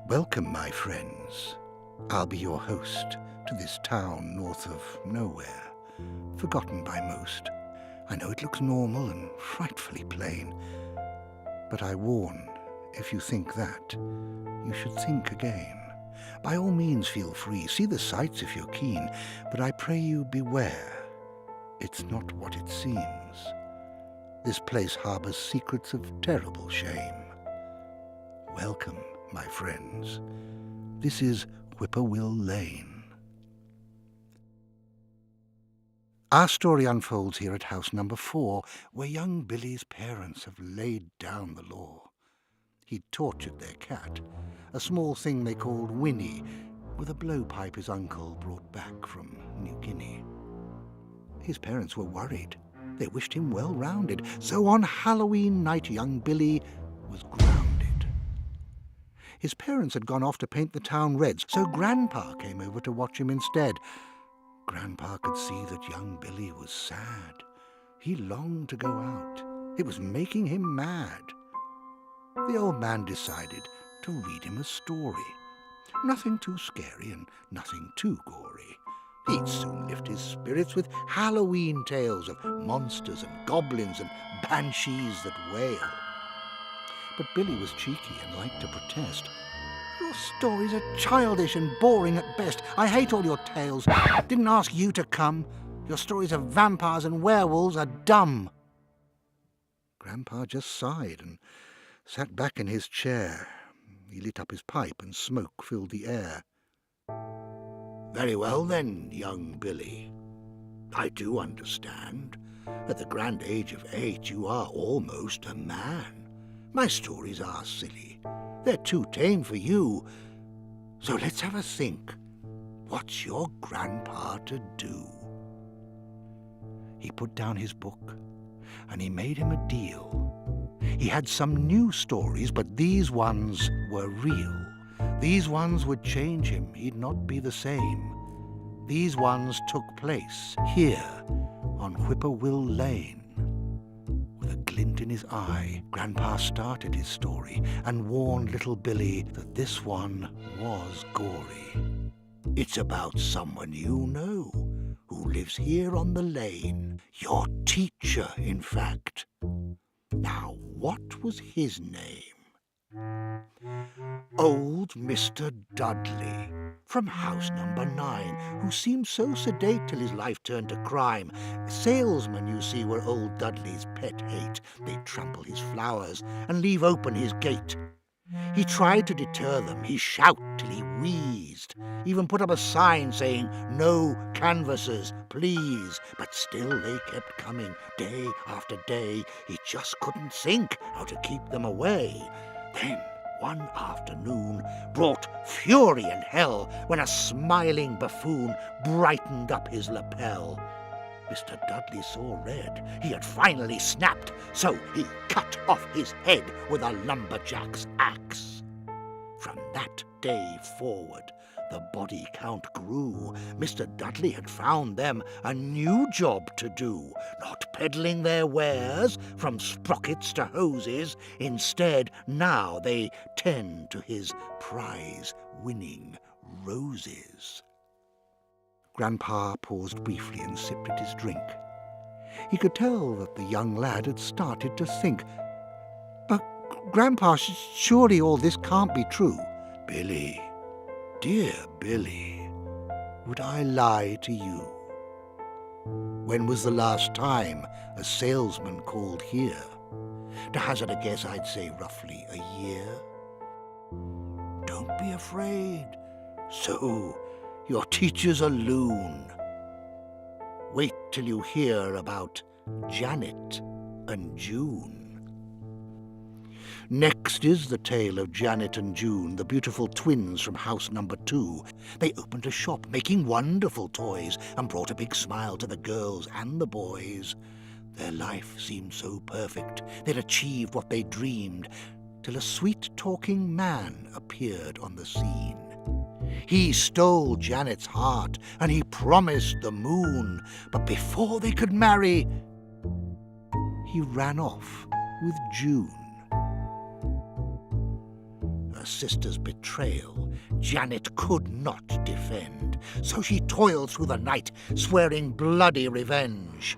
Welcome, my friends. I'll be your host to this town north of nowhere, forgotten by most. I know it looks normal and frightfully plain, but I warn, if you think that, you should think again. By all means feel free, see the sights if you're keen, but I pray you beware. It's not what it seems. This place harbours secrets of terrible shame. Welcome, my friends. This is Whipporwill Lane. Our story unfolds here at house number 4, where young Billy's parents have laid down the law. He'd tortured their cat, a small thing they called Winnie, with a blowpipe his uncle brought back from New Guinea. His parents were worried. They wished him well-rounded, so on Halloween night young Billy was grounded. His parents had gone off to paint the town red, so Grandpa came over to watch him instead. Grandpa could see that young Billy was sad. He longed to go out. It was making him mad. The old man decided to read him a story. Nothing too scary and nothing too gory. He'd soon lift his spirits with Halloween tales of monsters and goblins and banshees that wail. But Billy was cheeky and liked to protest. Your stories are childish and boring at best. I hate all your tales. Didn't ask you to come. Your stories of vampires and werewolves are dumb. Grandpa just sighed and sat back in his chair. He lit up his pipe and smoke filled the air. Very well then, young Billy. I do understand. At the grand age of 8, you are almost a man. My stories are silly. They're too tame for you. So let's have a think. What's your grandpa to do? He put down his book, and he made him a deal. He had some new stories, but these ones were real. These ones would change him. He'd not be the same. These ones took place here on Whipporwill Lane. With a glint in his eye, Grandpa started his story and warned little Billy that this one was gory. It's about someone you know, who lives here on the lane. Your teacher, in fact. Now, what was his name? Old Mr. Dudley, from house number 9, who seemed so sedate till his life turned to crime. Salesmen, you see, were old Dudley's pet hate. They'd trample his flowers and leave open his gate. He tried to deter them. He'd shout till he wheezed, even put up a sign saying, "No canvassers, please." But still they kept coming, day after day. He just couldn't think how to keep them away. Then, one afternoon brought fury and hell when a smiling buffoon brightened up his lapel. Mr. Dudley saw red. He had finally snapped, so he cut off his head with a lumberjack's axe. From that day forward, the body count grew. Mr. Dudley had found them a new job to do, not peddling their wares from sprockets to hoses. Instead, now they tend to his prize-winning roses. Grandpa paused briefly and sipped at his drink. He could tell that the young lad had started to think. But, Grandpa, surely all this can't be true. Billy, dear Billy, would I lie to you? When was the last time a salesman called here? To hazard a guess, I'd say roughly a year. Don't be afraid. So, your teacher's a loon. Wait till you hear about Janet and June. Next is the tale of Janet and June, the beautiful twins from house number 2. They opened a shop making wonderful toys and brought a big smile to the girls and the boys. Their life seemed so perfect. They'd achieved what they dreamed, till a sweet-talking man appeared on the scene. He stole Janet's heart, and he promised the moon. But before they could marry, he ran off with June. her sister's betrayal, Janet could not defend, so she toiled through the night, swearing bloody revenge.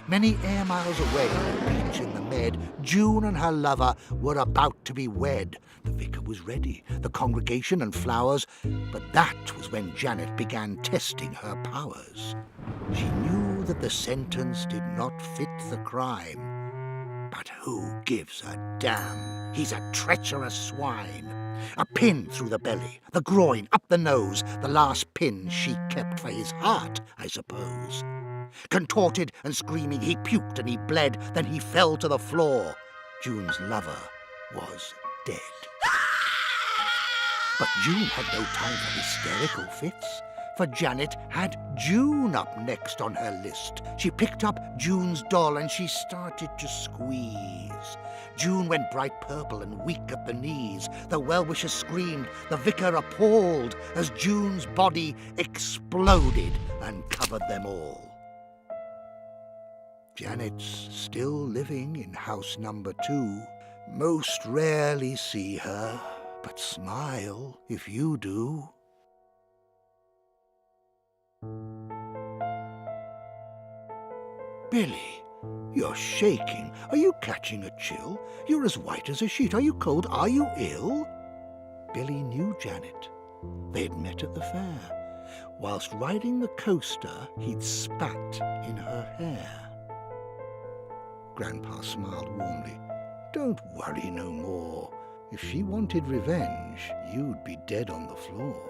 Many air miles away on a beach in the Med, June and her lover were about to be wed. The vicar was ready, the congregation and flowers, but that was when Janet began testing her powers. She knew that the sentence did not fit the crime. But who gives a damn? He's a treacherous swine. A pin through the belly, the groin, up the nose, the last pin she kept for his heart, I suppose. Contorted and screaming, he puked and he bled, then he fell to the floor. June's lover was dead. But June had no time for hysterical fits, for Janet had June up next on her list. She picked up June's doll and she started to squeeze. June went bright purple and weak at the knees. The well-wishers screamed, the vicar appalled, as June's body exploded and covered them all. Janet's still living in house number 2. Most rarely see her, but smile if you do. Billy, you're shaking. Are you catching a chill? You're as white as a sheet. Are you cold? Are you ill? Billy knew Janet. They had met at the fair. Whilst riding the coaster, he'd spat in her hair. Grandpa smiled warmly. Don't worry no more. If she wanted revenge, you'd be dead on the floor.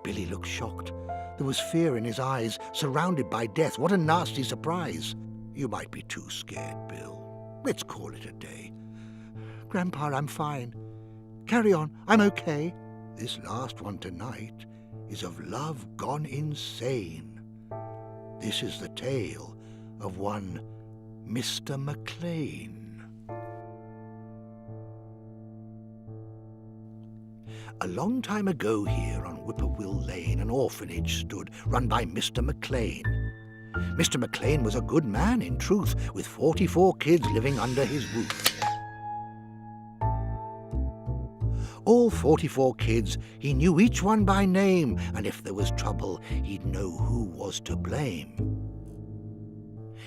Billy looked shocked. There was fear in his eyes, surrounded by death. What a nasty surprise. You might be too scared, Bill. Let's call it a day. Grandpa, I'm fine. Carry on, I'm okay. This last one tonight is of love gone insane. This is the tale of one Mr. McLean. A long time ago here on Whipporwill Lane, an orphanage stood, run by Mr. McLean. Mr. McLean was a good man, in truth, with 44 kids living under his roof. All 44 kids, he knew each one by name, and if there was trouble, he'd know who was to blame.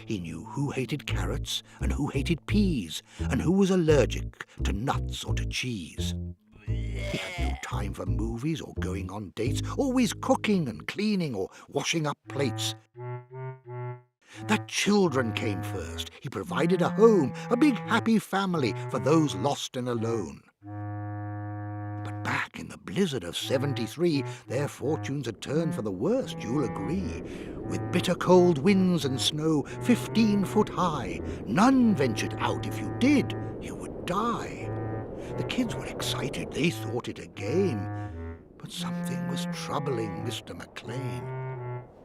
He knew who hated carrots and who hated peas, and who was allergic to nuts or to cheese. He had no time for movies or going on dates, always cooking and cleaning or washing up plates. The children came first. He provided a home, a big happy family for those lost and alone. But back in the blizzard of '73, their fortunes had turned for the worst, you'll agree. With bitter cold winds and snow 15 foot high, none ventured out. If you did, you would die. The kids were excited, they thought it a game. But something was troubling Mr. McLean.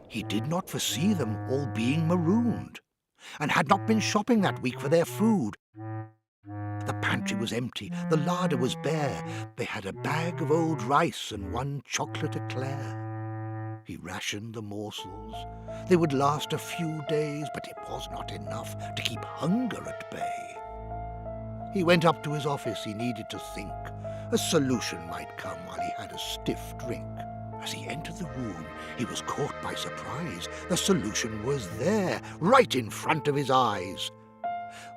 He did not foresee them all being marooned, and had not been shopping that week for their food. The pantry was empty, the larder was bare. They had a bag of old rice and 1 chocolate eclair. He rationed the morsels. They would last a few days, but it was not enough to keep hunger at bay. He went up to his office. He needed to think. A solution might come while he had a stiff drink. As he entered the room, he was caught by surprise. The solution was there, right in front of his eyes.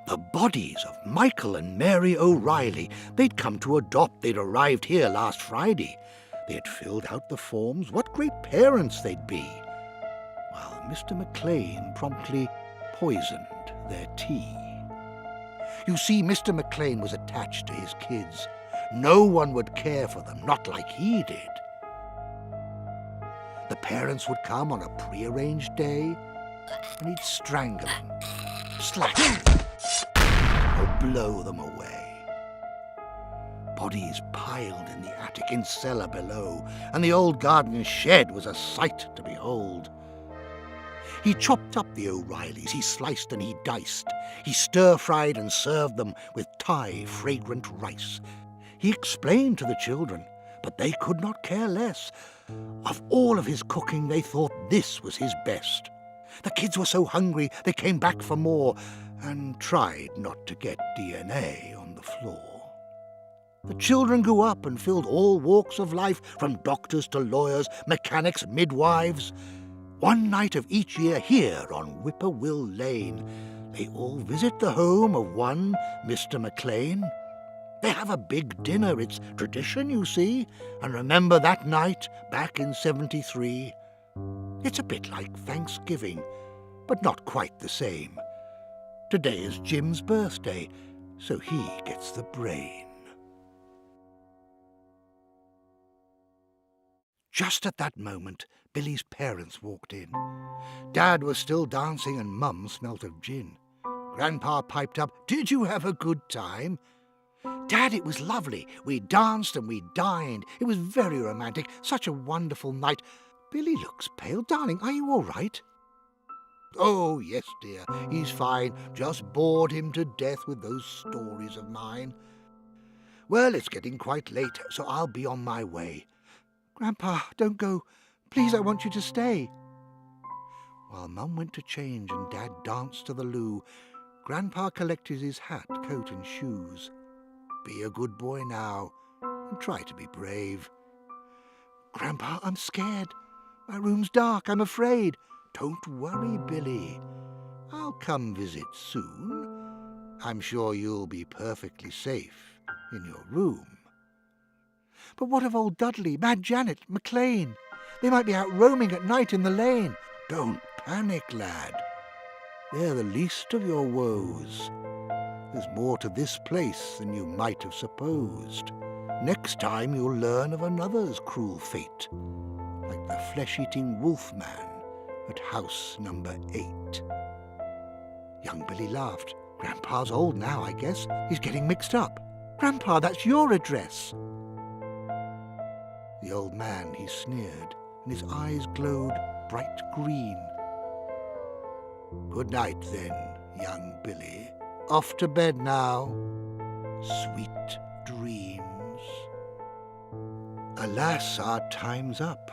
The bodies of Michael and Mary O'Reilly. They'd come to adopt. They'd arrived here last Friday. They had filled out the forms. What great parents they'd be. While Mr. McLean promptly poisoned their tea. You see, Mr. McLean was attached to his kids. No one would care for them, not like he did. The parents would come on a prearranged day, and he'd strangle them, slap them, or blow them away. Bodies piled in the attic, in cellar below, and the old garden shed was a sight to behold. He chopped up the O'Reillys, he sliced and he diced. He stir-fried and served them with Thai fragrant rice. He explained to the children, but they could not care less. Of all of his cooking, they thought this was his best. The kids were so hungry, they came back for more and tried not to get DNA on the floor. The children grew up and filled all walks of life, from doctors to lawyers, mechanics, midwives. One night of each year here on Whipporwill Lane, they all visit the home of one Mr. McLean. They have a big dinner, it's tradition, you see, and remember that night back in 73. It's a bit like Thanksgiving, but not quite the same. Today is Jim's birthday, so he gets the brain. Just at that moment, Billy's parents walked in. Dad was still dancing and Mum smelt of gin. Grandpa piped up, "Did you have a good time?" "Dad, it was lovely. We danced and we dined. It was very romantic. Such a wonderful night." "Billy looks pale. Darling, are you all right?" "Oh, yes, dear. He's fine. Just bored him to death with those stories of mine. Well, it's getting quite late, so I'll be on my way." "Grandpa, don't go. Please, I want you to stay." While Mum went to change and Dad danced to the loo, Grandpa collected his hat, coat and shoes. "Be a good boy now, and try to be brave." "Grandpa, I'm scared. My room's dark. I'm afraid." "Don't worry, Billy. I'll come visit soon. I'm sure you'll be perfectly safe in your room." "But what of old Dudley, Mad Janet, McLean? They might be out roaming at night in the lane." "Don't panic, lad. They're the least of your woes. There's more to this place than you might have supposed. Next time you'll learn of another's cruel fate, like the flesh-eating wolf-man at house number 8. Young Billy laughed. "Grandpa's old now, I guess. He's getting mixed up. Grandpa, that's your address." The old man, he sneered, and his eyes glowed bright green. "Good night, then, young Billy. Off to bed now. Sweet dreams." Alas, our time's up.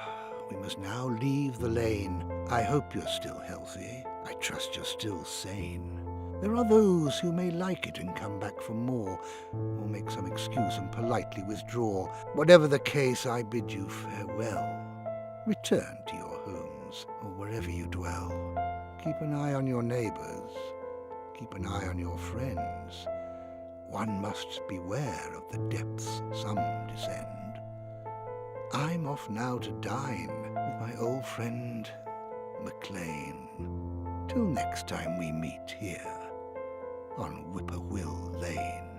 We must now leave the lane. I hope you're still healthy. I trust you're still sane. There are those who may like it and come back for more, or make some excuse and politely withdraw. Whatever the case, I bid you farewell. Return to your homes, or wherever you dwell. Keep an eye on your neighbours. Keep an eye on your friends. One must beware of the depths some descend. I'm off now to dine with my old friend McLean. Till next time we meet here on Whipporwill Lane.